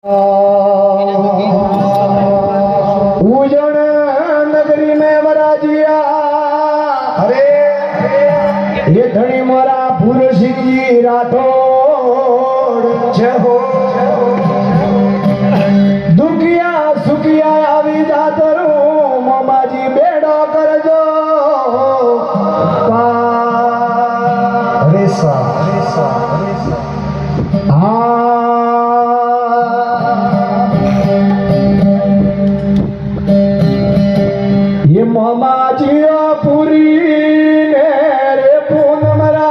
उजड़ नगरी में वराजिया अरे ये धनी मोरा फूल सिंह जी राठौड़ जय हो दुखिया सुखिया आवी जातरू मामाजी बेड़ो करजो अरे सा ये मामाजिया पूरी ने रे पूनमरा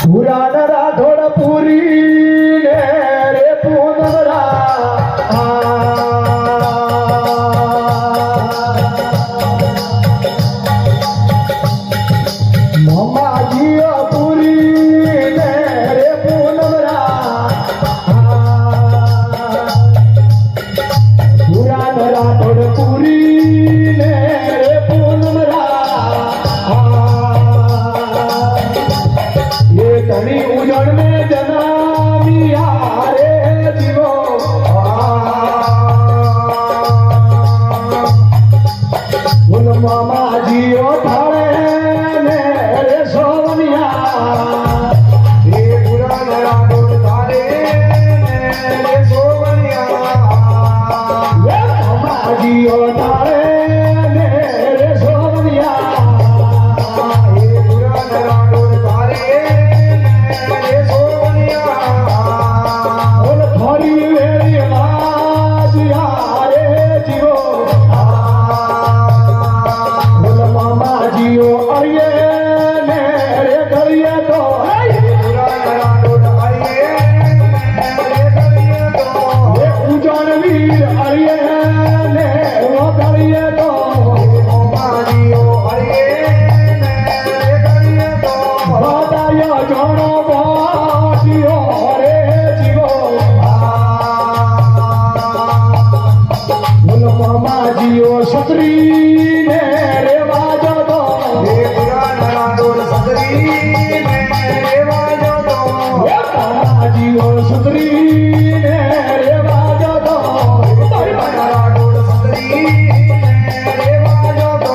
पुराण राठौड़ पूरी ने रे पूनमरा मामाजिया पूरी ने रे पूनमरा पुराण राठौड़ पूरी ने रे पूनमरा ये धनी उजड़ में जनामिया रे जीवो उन मामा जियो थारे ने रे सोनिया ये पुराण राठौड़ थारे ने रे सोनिया ये मामा जियो थारे ने रे सोनिया ये पुराण राठौड़ थारे ने रे सोनिया बोल थोड़ी वेरी माजिया रे जीवो बोल मामा जियो अरिये ने रे गरिये तो पुराण राठौड़ अरिये ने रे गरिये तो ये उजड़ वीर अरिये ने रो गरिये तो मामा जियो अरिये ने रे गरिये तो बादायो जोड़ो बाजियो रे जीवो बोल मामा जियो सत्री ने रे बाजो तो ये पुराण राठौड़ सत्री ने रे बाजो तो ये मामा जियो सत्री ने रे बाजो तो पुराण राठौड़ सत्री ने रे बाजो तो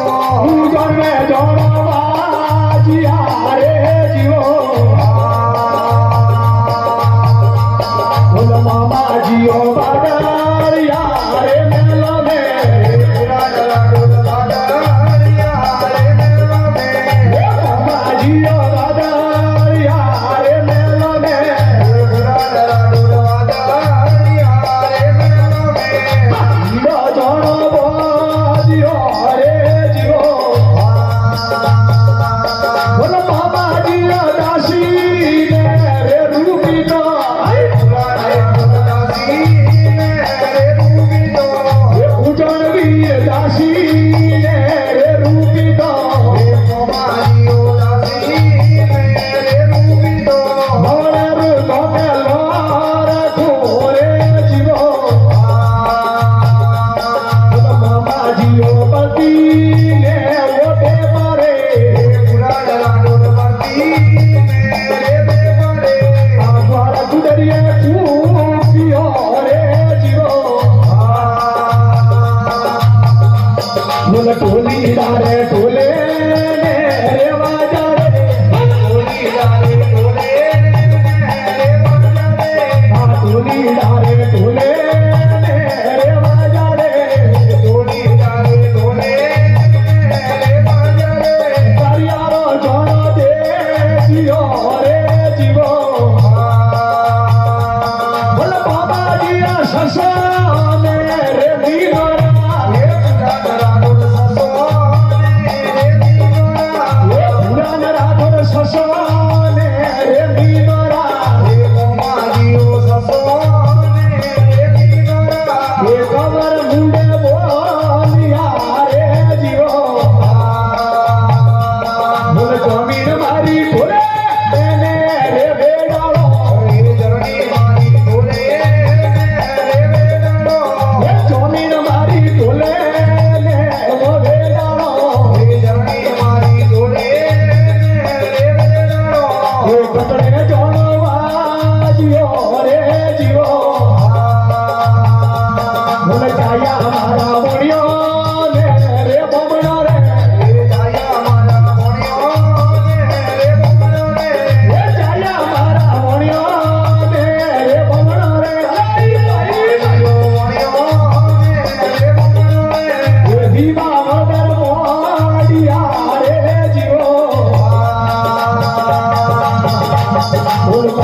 उजड़ में जोड़ो बाजिया रे जीवो बोल मामा जियो बादरिया रे मेलो में पुराण राठौड़ बादरिया रे मेलो में मामा जियो बादरिया रे मेलो में पुराण राठौड़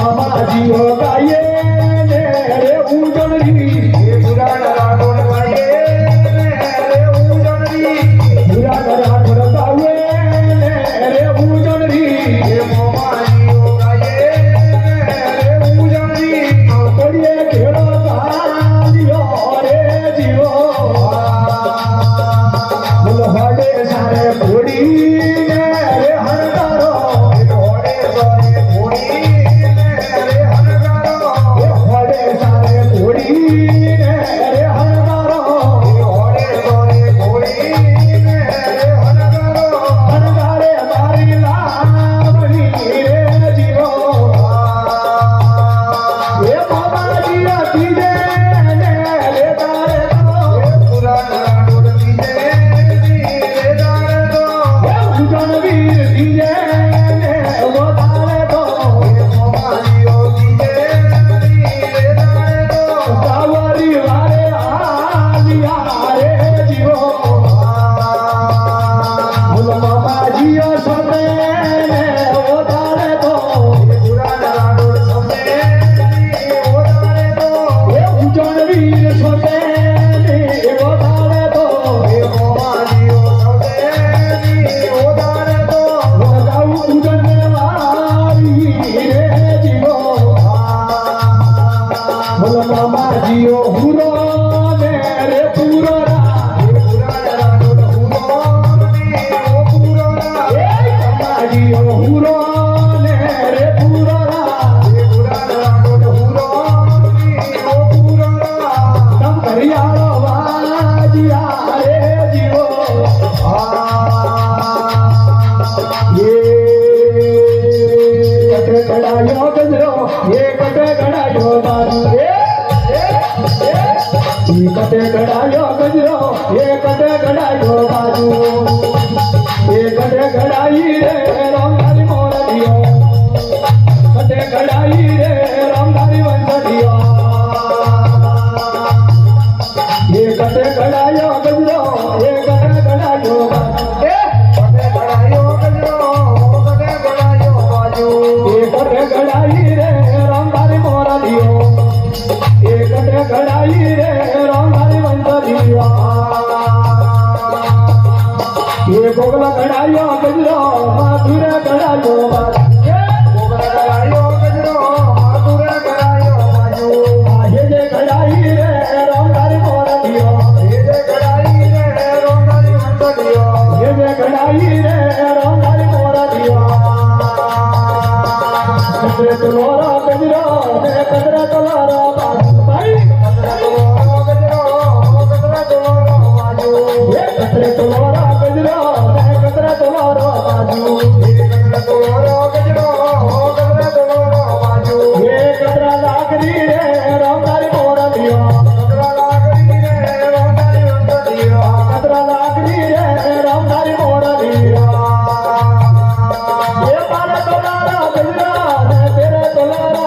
મામાજીઓ ગાયે ને રે ઉજળની એ પુરાણ રાઠોડ ગાયે ને રે ઉજળની પુરાણ રાઠોડ ગાવે ને રે ઉજળની એ મોમાજીઓ ગાયે ને રે ઉજળની કોડીએ ખેડો તાલિયો રે જીવો મુલહડે સારે ઘોડી ને રે હણકારો ઘોડે સોરે ઘોડી ને રે હનગારો હડે સારે ઘોડી ને રે હણકારો ઘોડે સોરે ઘોડી ને રે હનગારો હણકારે મારી લાવણી રે જીવો એ મામાજી અતીજે ને રે તારે તો પુરાણ રાઠોડ દીજે રે દાડે તો ઉજણ વીર દીજે ને વો તારે તો મોમાજીઓ દીજે રે દાડે તો સાવરી વારે આલિયા રે જીવો બોલ મામાજી સમે ને વો તારે તો પુરાણ રાઠોડ સમે ઓ દાડે તો એ ઉજણ વીર સમે ને વો તારે તો એ મોમાજીઓ સમે ઓ દાડે તો ગાઉ ઉજણ વારી રે જીવો બોલ મામાજીઓ હુરો ને રે પૂરો પુરાણ રાઠોડ હુરો ને ઓ પુરાણ એ મામાજીઓ હુરો ને રે પૂરો પુરાણ રાઠોડ હુરો ને ઓ પુરાણ તમ કરિયાળો વાજિયા રે જીવો એ કટે કડાયો ગજરો એ કટે કડાયો બાજુ ઈ કટે કડાયો ગજરો એ કટે કડાયો બાજુ એ કટે કડાઈ રે રામધારી મોરડીઓ કટે કડાઈ રે રામધારી વંશડીઓ એ કટે કડાયો ગજરો એ કટે કડાયો બાજુ કટે કડાયો ગજરો કટે કડાયો બાજુ એ કટે કડાઈ રે રામધારી મોરડીઓ એ કટે કડાઈ રે રામધારી વંશડીઓ એ ગોગલા કડાયો ગજરો માધુરે કડાયો બાજુ કડાયો ગજરો માધુરે કડાયો બાજુ આજે જે કડાઈ રે રામધારી મોરડીઓ એ જે કડાઈ રે રોંડારી વંટડીઓ એ જે કડાઈ રે રામધારી મોરડીઓ કટે તલોરો ગજરો ને કતરે તલોરો બાજુ ભાઈ કતરા તોરો ગજરો કતરા તોરો બાજુ એ કતરે તલોરો ગજરો ને કતરે તલોરો બાજુ કતરા તોરો ગજરો કતરા તોરો બાજુ એ કતરા લાકડી રે રામધારી મોરડીઓ કતરા લાગડી રે રોંડારી વંટડીઓ કતરા લાકડી રે રામધારી મોરડીઓ એ પારે તલોરો ગજરો ને તેરે તલોરો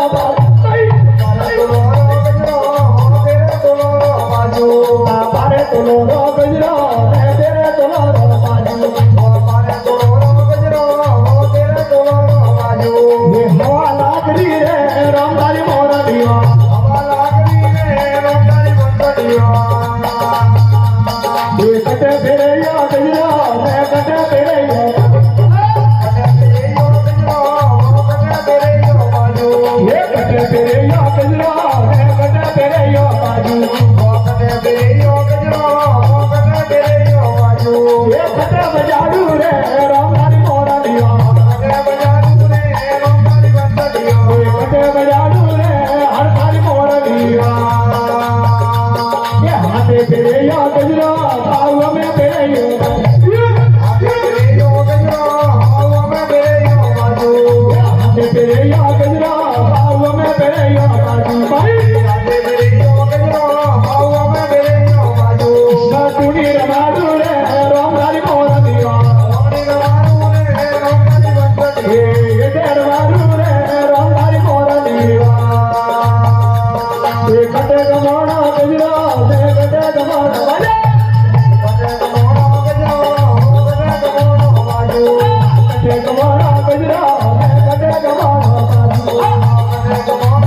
બાજુ પારે તલોરો ગજરો ને તેરે તલોરો બાજુ એ હવા લાકડી રે રામધારી મોરડીઓ એ કટે ફેરૈયો ગજરો ને કટે ફેરૈયો એ કટે ફેરૈયો ગજરો ને કટે ફેરૈયો બાજુ એ કટે બજાડુ રે રામધારી મોરડીઓ એ કટે બજાડુ રે હરધારી મોરડીઓ એ હાથે ફેરૈયો ગજરો ભાવ અમે ફેરૈયો હાથે ફેરૈયો ગજરો ભાવ અમે ફેરૈયો બાજુ ભાઈ મારે તો